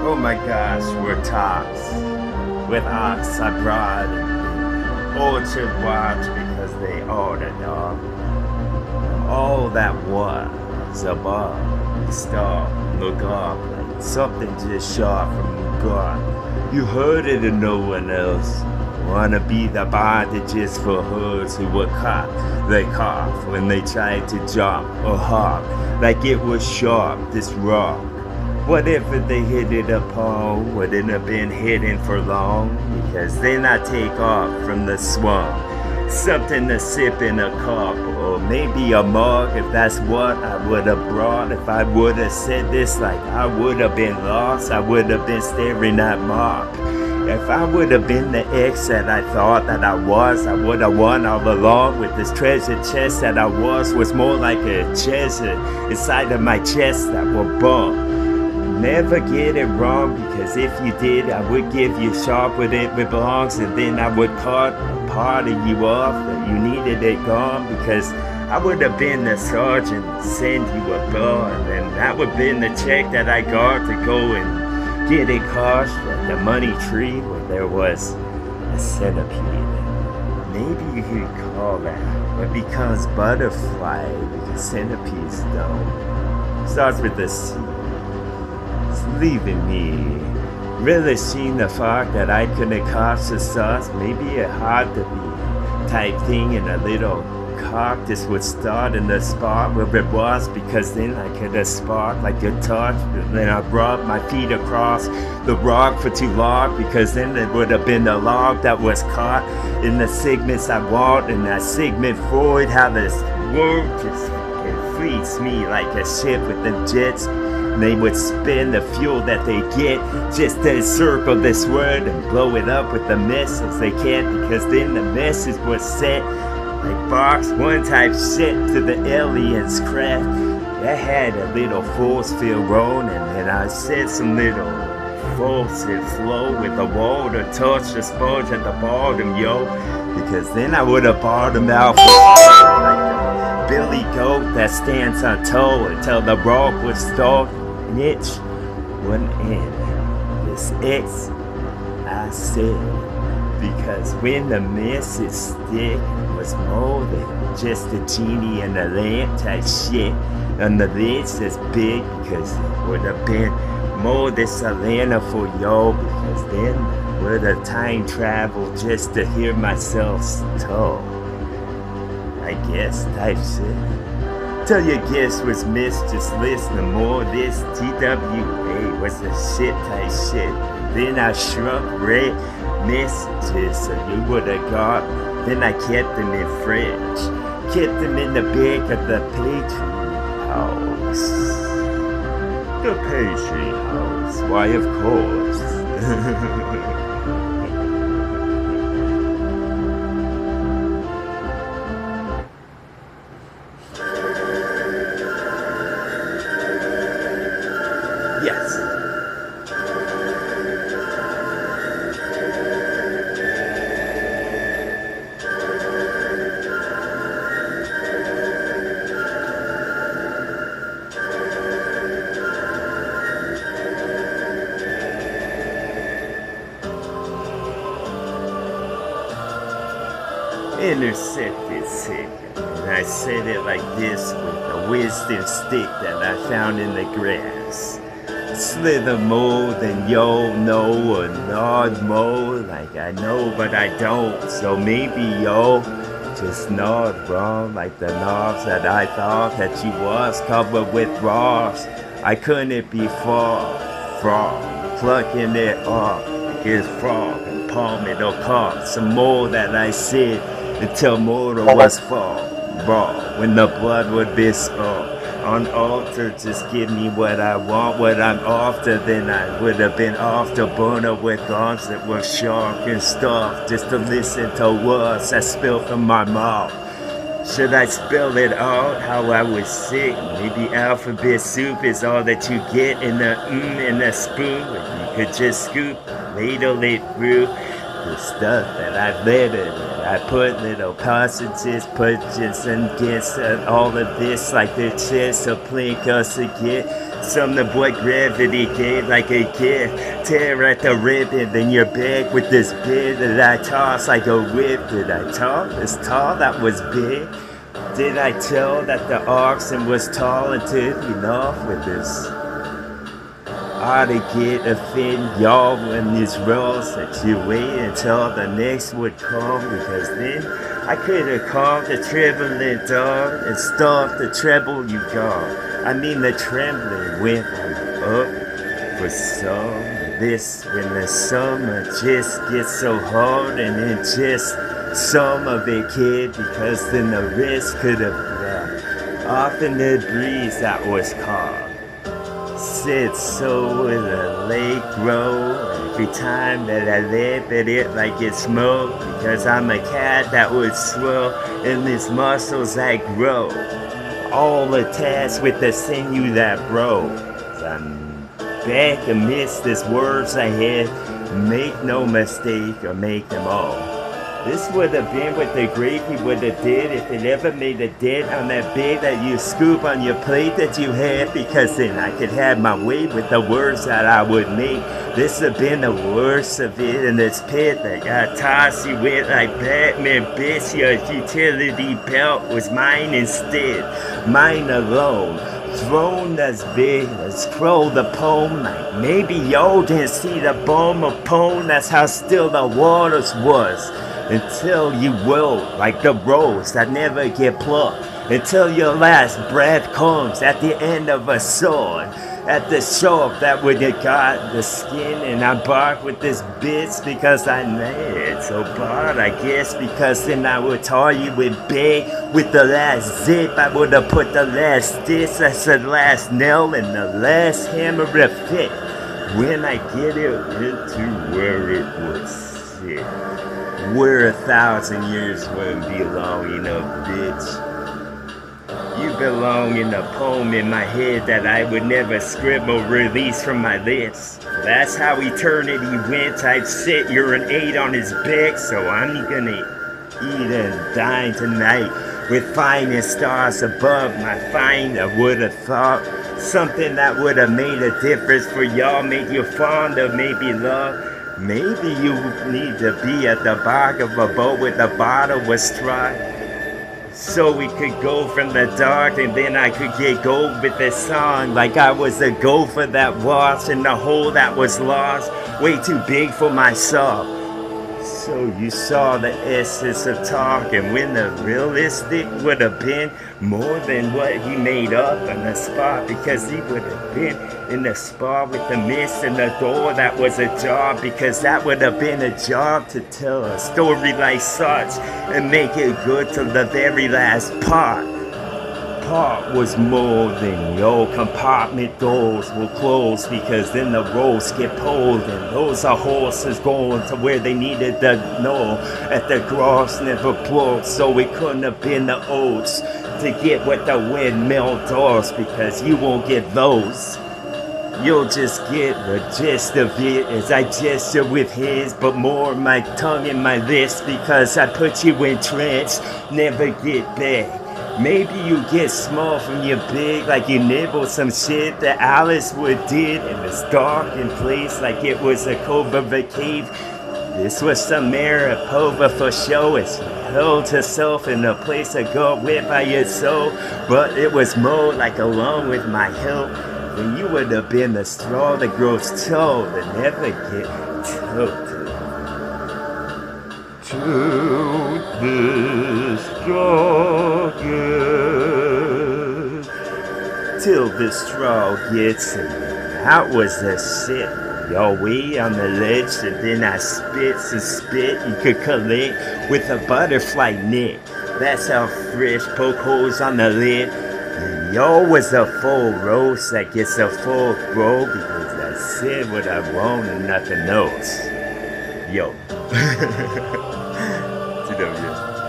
Oh my gosh, we're tops. With ox I brought orchard watch because they ordered up. All that was above the star, look up like something just shot from God. You heard it and no one else. Wanna be the bandages for herds who were caught. They cough when they tried to jump or hop like it was sharp, this rock. Whatever they hit it upon wouldn't have been hidden for long, because then I take off from the swamp. Something to sip in a cup, or maybe a mug if that's what I would have brought. If I would have said this like I would have been lost, I would have been staring at Mark. If I would have been the ex that I thought that I would have won all along. With this treasure chest that I was more like a treasure inside of my chest that will bump. Never get it wrong, because if you did, I would give you sharp what it belongs, and then I would cut a part of you off that you needed it gone, because I would have been the sergeant and send you a gun, and that would have been the check that I got to go and get it cashed at the money tree where there was a centipede. Maybe you could call that what becomes butterfly, because centipedes don't. Starts with a C. Leaving me, relishing the fact that I couldn't catch the sauce. Maybe it had to be type thing in a little cactus would start in the spot where it was, because then I could have sparked like a touch. And then I brought my feet across the rock for too long, because then it would have been the log that was caught in the segments I want, and that segment Freud, how this world just fleets me like a ship with the jets. They would spin the fuel that they get just to encircle this word and blow it up with the missiles they can't, because then the message was sent like box one type shit to the aliens craft that had a little force field rolling, and I said some little force and flow with the water touch the sponge at the bottom, yo, because then I would have bottomed out like a billy goat that stands on toe until the rock would start. Niche wouldn't end. This X I said, because when the message stick was more than just a genie in a lamp type shit, and the lid's this big, because it would have been more than Selena for yo, because then would have time traveled just to hear myself talk. I guess type shit. Till your guess was missed, just listen more. This TWA was the shit type shit. Then I shrunk red messages so you would have got. Then I kept them in fridge, kept them in the back of the pastry house. The pastry house, why of course. Yes. Intercepted sick. And I said it like this with a wisdom stick that I found in the grass. Slither more than yo know, or nod more like I know but I don't. So maybe yo just nod wrong like the knobs that I thought that you was covered with rocks. I couldn't be far from plucking it off like it's frog and palm it or caught some more that I said until mortal was fall raw when the blood would be spilled. On altar, just give me what I want, what I'm after. Then I would have been off to burn up with arms that were sharp and stuff, just to listen to words that spill from my mouth. Should I spell it out how I was sick? Maybe alphabet soup is all that you get in the in the spoon. You could just scoop, ladle it through the stuff that I've lettered. I put little passages, purchase and gets all of this like the chest of plink us again. Some of what gravity gave like a gift. Tear at the ribbon, then you're back with this bit that I toss like a whip. Did I talk this tall? That was big. Did I tell that the oxen was talented enough with this? Ought to get a fin y'all when these rolls that you wait until the next would come, because then I could have called the trembling dog and stopped the treble you got. I mean the trembling went up for some. This when the summer just gets so hard, and then just some of it kid, because then the rest could have brought off in the breeze that was caught. Sit so with a lake grow every time that I lap at it like it's smoke, because I'm a cat that would swell in these muscles that grow, all attached with the sinew that grows. I'm back amidst these words I had, make no mistake or make them all. This would have been what the gravy would have did if it ever made a dent on that bit that you scoop on your plate that you had, because then I could have my way with the words that I would make. This have been the worst of it in this pit that got tossed you with like Batman, bitch. Your utility belt was mine instead, mine alone. Throne as big as scroll the poem, like maybe y'all didn't see the bone of poem. That's how still the waters was. Until you will, like the rose that never get plucked. Until your last breath comes at the end of a sword. At the sharp that would have got the skin, and I bark with this bitch because I made it so bad, I guess, because then I would tar you with bait with the last zip. I would have put the last stitch, that's the last nail, and the last hammer of fit when I get it into where it would sit. Where 1,000 years wouldn't be long enough, bitch. You belong in a poem in my head that I would never scribble, release from my lips. That's how eternity went. I'd sit urinate on his back, so I'm gonna eat and dine tonight with finest stars above my find. I would have thought something that would have made a difference for y'all, made you fond of maybe love. Maybe you need to be at the back of a boat with a bottle with straw, so we could go from the dark, and then I could get gold with this song, like I was a gopher that was in the hole that was lost, way too big for myself. So you saw the essence of talk, and when the realistic would have been more than what he made up on the spot, because he would have been in the spot with the mist and the door that was a job, because that would have been a job to tell a story like such and make it good to the very last part. Part was more than your compartment doors will close, because then the roads get pulled, and those are horses going to where they needed to know that the grass never plucked, so it couldn't have been the oats to get what the windmill does, because you won't get those. You'll just get the gist of it as I gesture with his, but more my tongue in my lips, because I put you in trance, never get back. Maybe you get small from your big, like you nibble some shit that Alice Wood did in this darkened place, like it was a cove of a cave. This was some Mariposa for show, as she held herself in a place of God wet by your soul, but it was more like along with my help, then you would have been the straw that grows tall and never get tilted. To the strongest, till the straw gets in. That was the shit. Y'all way on the ledge, and then I spits and spit you could collect with a butterfly net. That's how fresh poke holes on the lid. And y'all was a full roast that gets a full grow, because I said what I want and nothing else. Yo. TWA.